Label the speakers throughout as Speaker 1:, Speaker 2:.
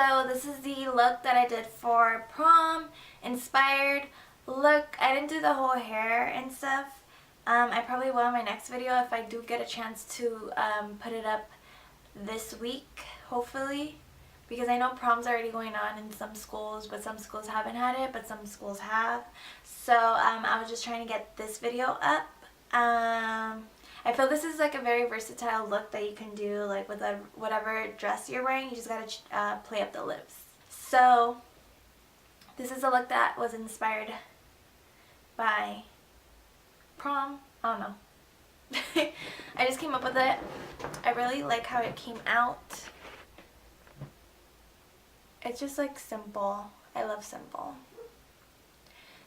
Speaker 1: So this is the look that I did for prom, inspired look. I didn't do the whole hair and stuff. I probably will in my next video if I do get a chance to put it up this week, hopefully. Because I know prom's already going on in some schools, but some schools haven't had it, but some schools have. So I was just trying to get this video up. I feel this is like a very versatile look that you can do like with whatever dress you're wearing. You just gotta play up the lips. So this is a look that was inspired by prom. I don't know. I just came up with it. I really like how it came out. It's just like simple. I love simple.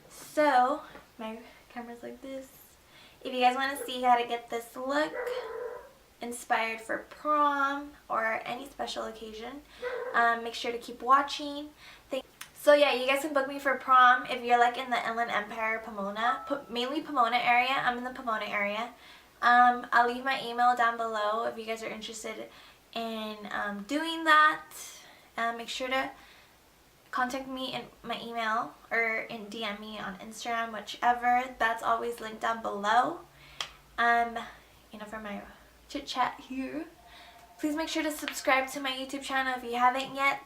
Speaker 1: So my camera's like this. If you guys want to see how to get this look inspired for prom or any special occasion, make sure to keep watching. So yeah, you guys can book me for prom if you're like in the Inland Empire, Pomona, mainly Pomona area. I'm in the Pomona area. I'll leave my email down below if you guys are interested in doing that. Make sure to contact me in my email or DM me on Instagram, whichever. That's always linked down below. You know, for my chit chat here. Please make sure to subscribe to my YouTube channel if you haven't yet,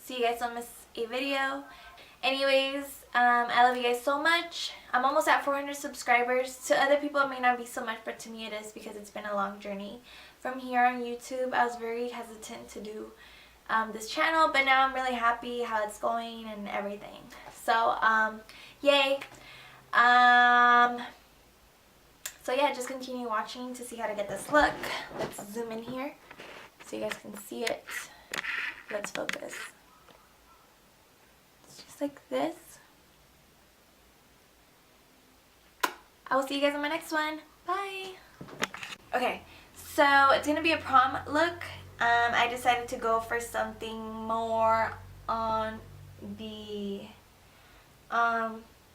Speaker 1: so you guys don't miss a video. Anyways, I love you guys so much. I'm almost at 400 subscribers. To other people it may not be so much, but to me it is, because it's been a long journey from here on YouTube. I was very hesitant to do this channel, but now I'm really happy how it's going and everything. So yay. So yeah, just continue watching to see how to get this look. Let's zoom in here so you guys can see it. Let's focus. It's just like this. I will see you guys in my next one. Bye. Okay, so it's gonna be a prom look. I decided to go for something more on the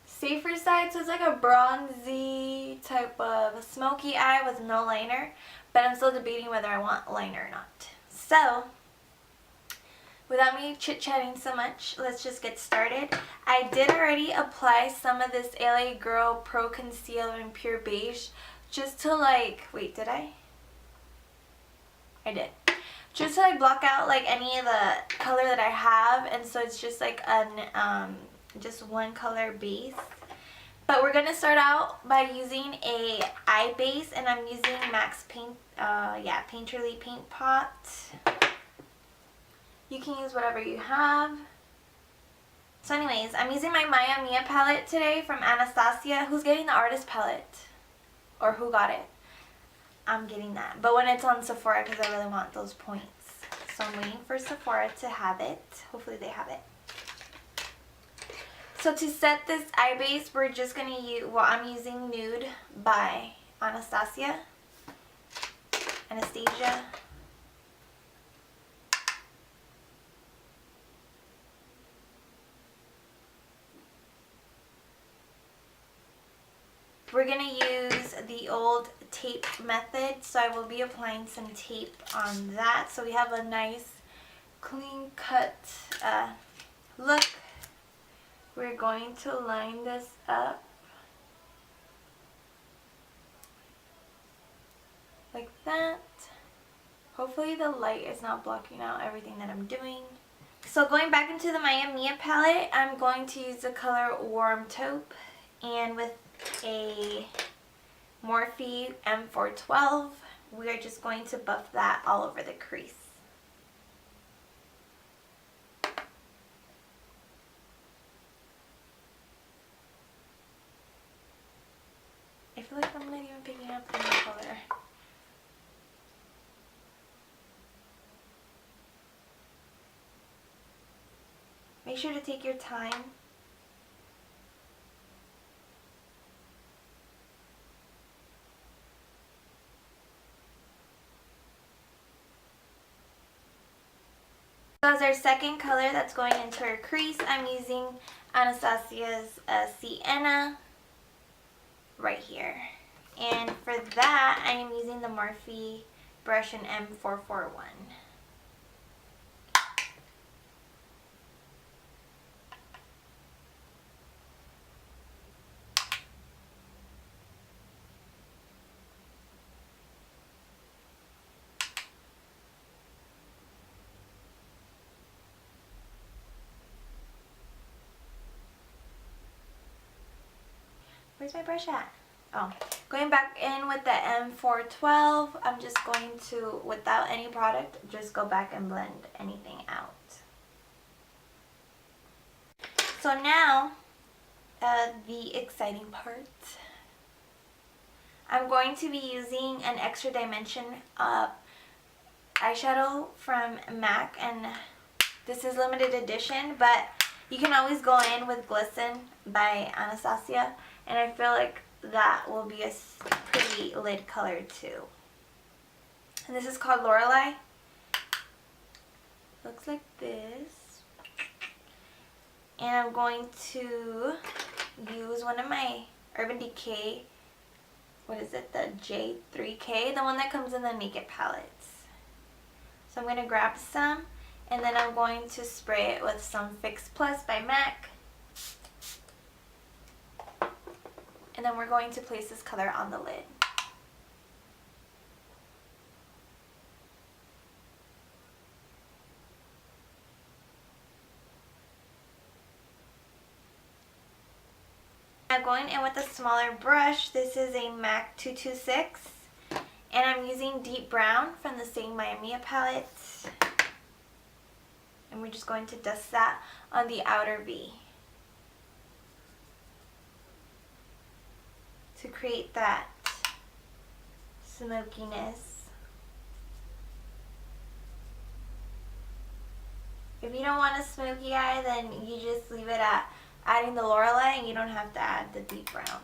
Speaker 1: safer side. So it's like a bronzy type of smoky eye with no liner. But I'm still debating whether I want liner or not. So, without me chit-chatting so much, let's just get started. I did already apply some of this LA Girl Pro Concealer in Pure Beige. Just to like, wait, did I? I did. Just to like block out like any of the color that I have, and so it's just like an just one color base. But we're gonna start out by using a eye base, and I'm using MAC's Paint, Painterly Paint Pot. You can use whatever you have. So anyways, I'm using my Maya Mia palette today from Anastasia. Who's getting the artist palette? Or who got it? I'm getting that. But when it's on Sephora, because I really want those points. So I'm waiting for Sephora to have it. Hopefully they have it. So to set this eye base, we're just going to use, well, I'm using Nude by Anastasia. We're going to use the old tape method, so I will be applying some tape on that so we have a nice clean cut look. We're going to line this up like that. Hopefully the light is not blocking out everything that I'm doing. So going back into the Maya Mia palette, I'm going to use the color Warm Taupe, and with a Morphe M412, we are just going to buff that all over the crease. I feel like I'm not even picking up the color. Make sure to take your time. So as our second color that's going into our crease, I'm using Anastasia's Sienna right here. And for that, I am using the Morphe brush in M441. Where's my brush at? Oh, going back in with the M412, I'm just going to, without any product, just go back and blend anything out. So now, the exciting part. I'm going to be using an extra dimension eyeshadow from MAC, and this is limited edition, but you can always go in with Glisten by Anastasia, and I feel like that will be a pretty lid color too. And this is called Lorelei. Looks like this. And I'm going to use one of my Urban Decay, what is it, the J3K, the one that comes in the Naked palettes. So I'm going to grab some, and then I'm going to spray it with some Fix Plus by MAC. And then we're going to place this color on the lid. Now going in with a smaller brush, this is a MAC 226, and I'm using Deep Brown from the same Miami palette. And we're just going to dust that on the outer V to create that smokiness. If you don't want a smoky eye, then you just leave it at adding the Lorelei, and you don't have to add the Deep Brown.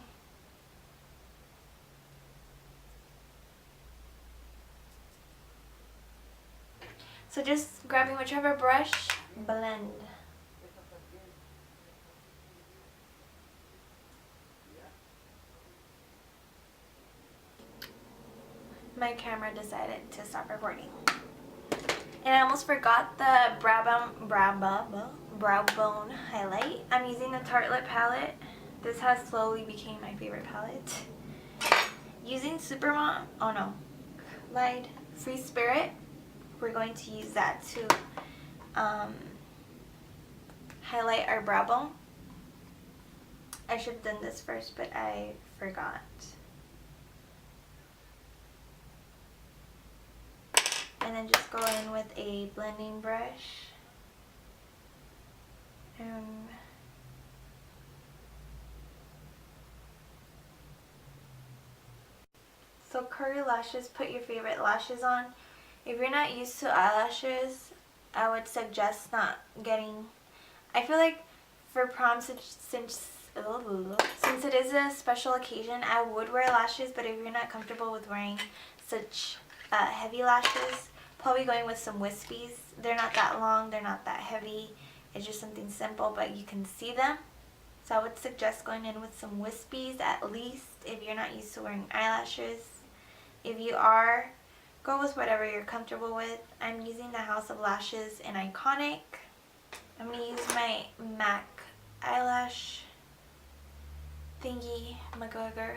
Speaker 1: So just grabbing whichever brush, blend. My camera decided to stop recording. And I almost forgot the brow bone highlight. I'm using the Tartelette palette. This has slowly become my favorite palette. Using Supermom, oh no, lied, Free Spirit. We're going to use that to highlight our brow bone. I should have done this first, but I forgot. And then just go in with a blending brush. So curly lashes, put your favorite lashes on. If you're not used to eyelashes, I would suggest not getting, I feel like for prom, since it is a special occasion, I would wear lashes, but if you're not comfortable with wearing such heavy lashes, probably going with some wispies. They're not that long, they're not that heavy, it's just something simple, but you can see them. So I would suggest going in with some wispies at least if you're not used to wearing eyelashes. If you are, go with whatever you're comfortable with. I'm using the House of Lashes in Iconic. I'm going to use my MAC eyelash thingy, McGugger.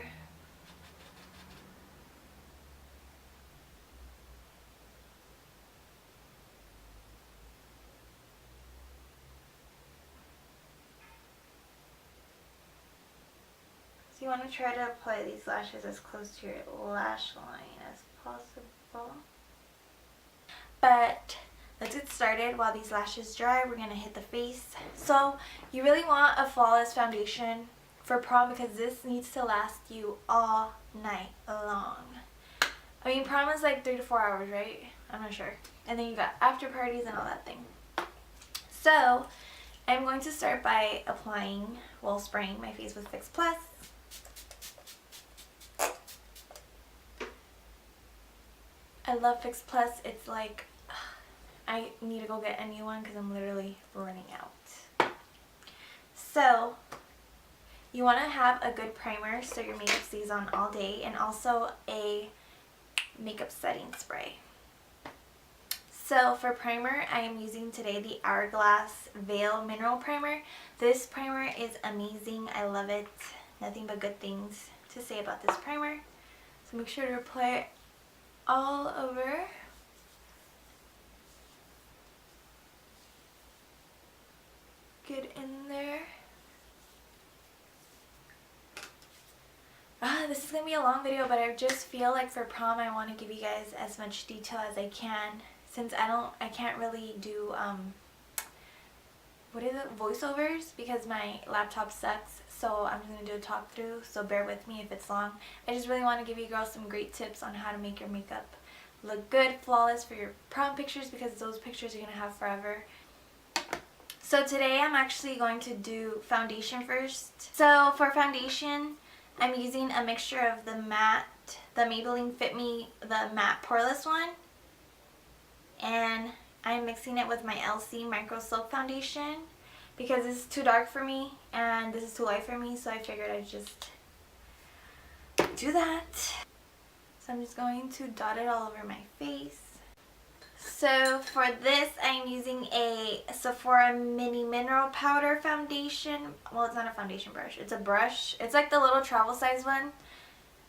Speaker 1: So you want to try to apply these lashes as close to your lash line as possible. But let's get started. While these lashes dry, we're going to hit the face. So you really want a flawless foundation for prom because this needs to last you all night long. I mean, prom is like 3 to 4 hours, right? I'm not sure. And then you got after parties and all that thing. So I'm going to start by applying, well, spraying my face with Fix Plus. I love Fix Plus. It's like, I need to go get a new one because I'm literally running out. So you want to have a good primer so your makeup stays on all day, and also a makeup setting spray. So for primer, I am using today the Hourglass Veil Mineral Primer. This primer is amazing. I love it. Nothing but good things to say about this primer. So make sure to apply it all over. Get in there. this is going to be a long video, but I just feel like for prom I want to give you guys as much detail as I can, since I can't really do, what is it, voiceovers, because my laptop sucks. So I'm just going to do a talk through, so bear with me if it's long. I just really want to give you girls some great tips on how to make your makeup look good, flawless for your prom pictures, because those pictures you're going to have forever. So today I'm actually going to do foundation first. So for foundation, I'm using a mixture of the Maybelline Fit Me, the matte poreless one. And I'm mixing it with my Elcie Micro Silk Foundation because this is too dark for me and this is too light for me, so I figured I'd just do that. So I'm just going to dot it all over my face. So for this, I'm using a Sephora Mini Mineral Powder Foundation. Well, it's not a foundation brush. It's a brush. It's like the little travel size one.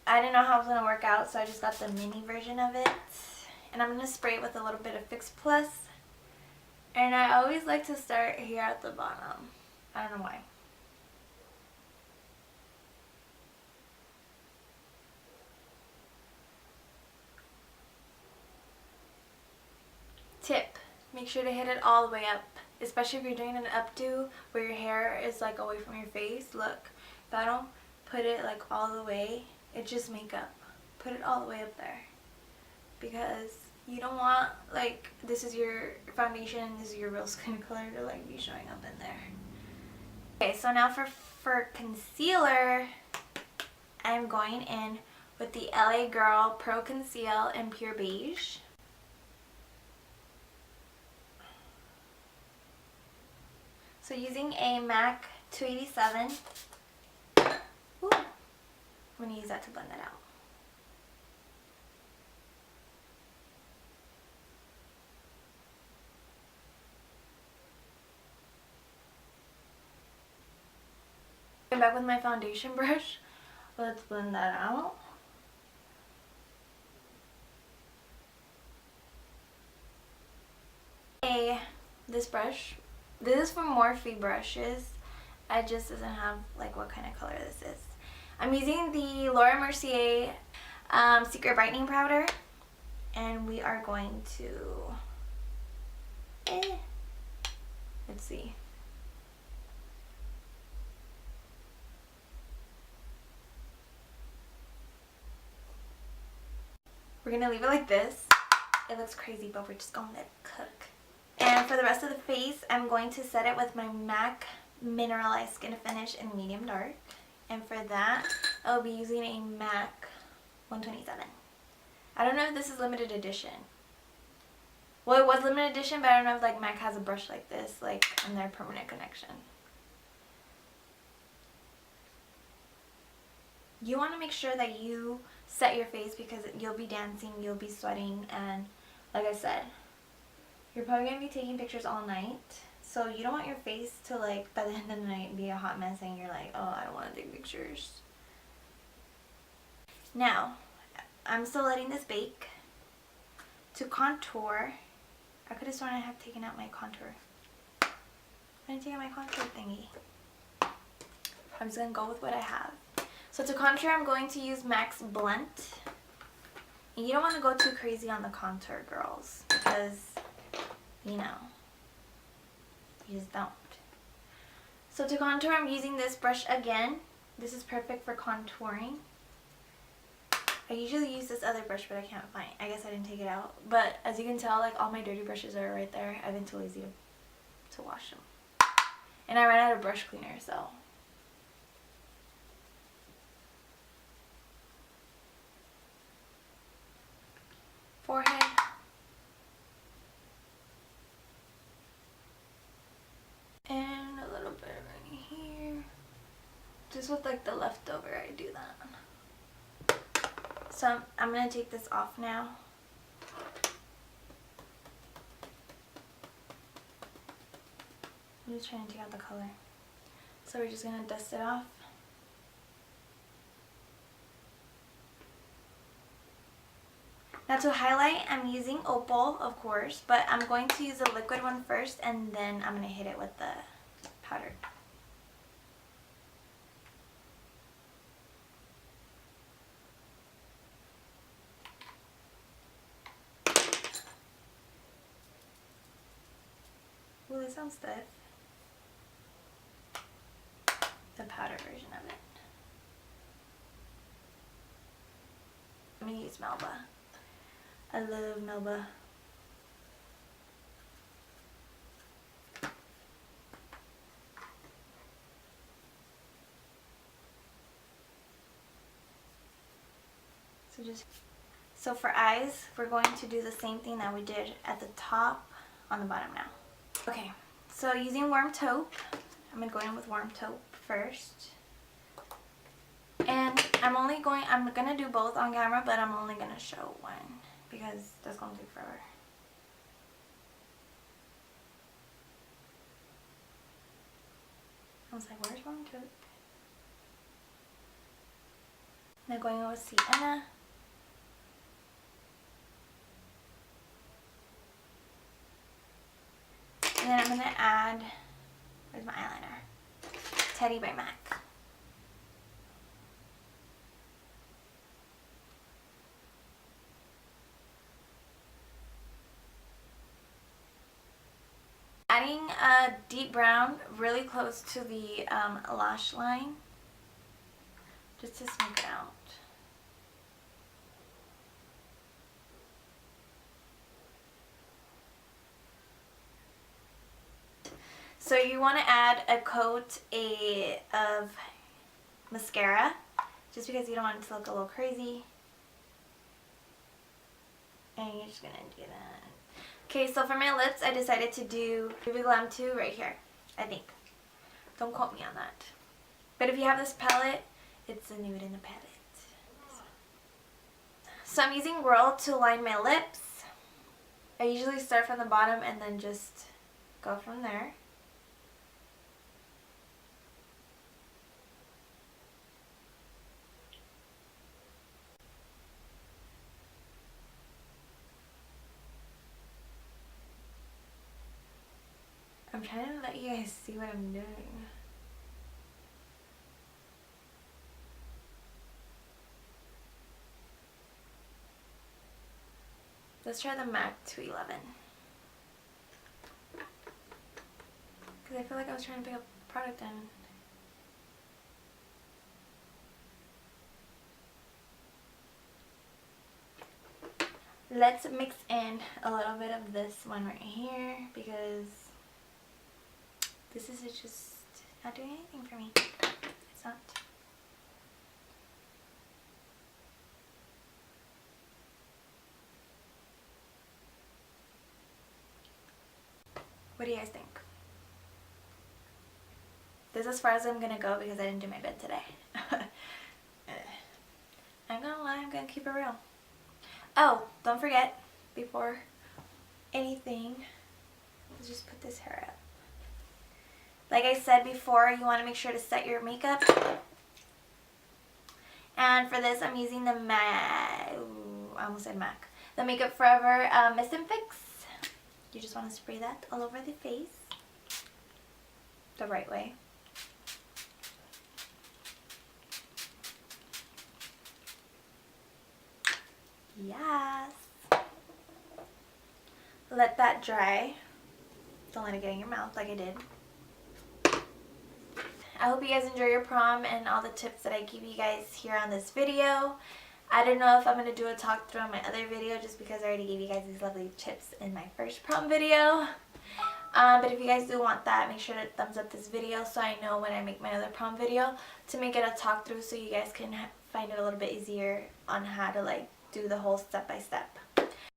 Speaker 1: I didn't know how it was going to work out, so I just got the mini version of it. And I'm going to spray it with a little bit of Fix Plus. And I always like to start here at the bottom. I don't know why. Tip, make sure to hit it all the way up, especially if you're doing an updo where your hair is like away from your face. Look, if I don't put it like all the way, it's just makeup. Put it all the way up there, because you don't want, like, this is your foundation and this is your real skin color to like be showing up in there. Okay, so now for concealer, I'm going in with the LA Girl Pro Conceal in Pure Beige. So using a MAC 287, ooh, I'm going to use that to blend that out. I'm back with my foundation brush. Let's blend that out. This brush. This is from Morphe brushes. It just doesn't have like what kind of color this is. I'm using the Mercier Secret Brightening Powder, and we are going to, let's see. We're gonna leave it like this. It looks crazy, but we're just gonna let it cook. And for the rest of the face, I'm going to set it with my MAC Mineralized Skin Finish in medium dark. And for that, I'll be using a MAC 127. I don't know if this is limited edition. Well, it was limited edition, but I don't know if like MAC has a brush like this, like in their permanent connection. You want to make sure that you set your face, because you'll be dancing, you'll be sweating, and like I said, you're probably going to be taking pictures all night. So you don't want your face to, like, by the end of the night be a hot mess and you're like, oh, I don't want to take pictures. Now, I'm still letting this bake. To contour, I could have sworn I have taken out my contour. I didn't take out my contour thingy. I'm just going to go with what I have. So to contour, I'm going to use MAC's Blunt. And you don't want to go too crazy on the contour, girls, because, you know, you just don't. So to contour, I'm using this brush again. This is perfect for contouring. I usually use this other brush, but I can't find it. I guess I didn't take it out. But as you can tell, like, all my dirty brushes are right there. I've been too lazy to wash them. And I ran out of brush cleaner, so. Forehead. And a little bit right here. Just with like the leftover, I do that. So I'm going to take this off now. I'm just trying to take out the color. So we're just going to dust it off. Now to highlight, I'm using Opal, of course, but I'm going to use the liquid one first, and then I'm going to hit it with the powder. This sounds stiff. The powder version of it. I'm gonna use Melba. I love Melba. So for eyes, we're going to do the same thing that we did at the top on the bottom now. Okay, so using Warm Taupe, I'm going to go in with Warm Taupe first. And I'm going to do both on camera, but I'm only going to show one because that's going to take forever. I was like, where's Warm Taupe? Now going in with Sienna. And then I'm going to add, where's my eyeliner? Teddy by MAC. Adding a deep brown really close to the lash line, just to smooth it out. So you want to add a coat of mascara, just because you don't want it to look a little crazy. And you're just going to do that. Okay, so for my lips, I decided to do Viva Glam II right here, I think. Don't quote me on that. But if you have this palette, it's a nude in the palette. So I'm using Whirl to line my lips. I usually start from the bottom and then just go from there. I'm trying to let you guys see what I'm doing. Let's try the MAC 211. Because I feel like I was trying to pick up product in. Let's mix in a little bit of this one right here because this is just not doing anything for me. It's not. What do you guys think? This is as far as I'm gonna go because I didn't do my bed today. I'm gonna lie, I'm gonna keep it real. Oh, don't forget, before anything, let's just put this hair up. Like I said before, you want to make sure to set your makeup. And for this, I'm using the MAC, I almost said MAC. The Makeup Forever Mist and Fix. You just want to spray that all over the face. The right way. Yes. Let that dry. Don't let it get in your mouth like I did. I hope you guys enjoy your prom and all the tips that I give you guys here on this video. I don't know if I'm going to do a talk through on my other video just because I already gave you guys these lovely tips in my first prom video. But if you guys do want that, make sure to thumbs up this video so I know when I make my other prom video to make it a talk through so you guys can find it a little bit easier on how to like do the whole step by step.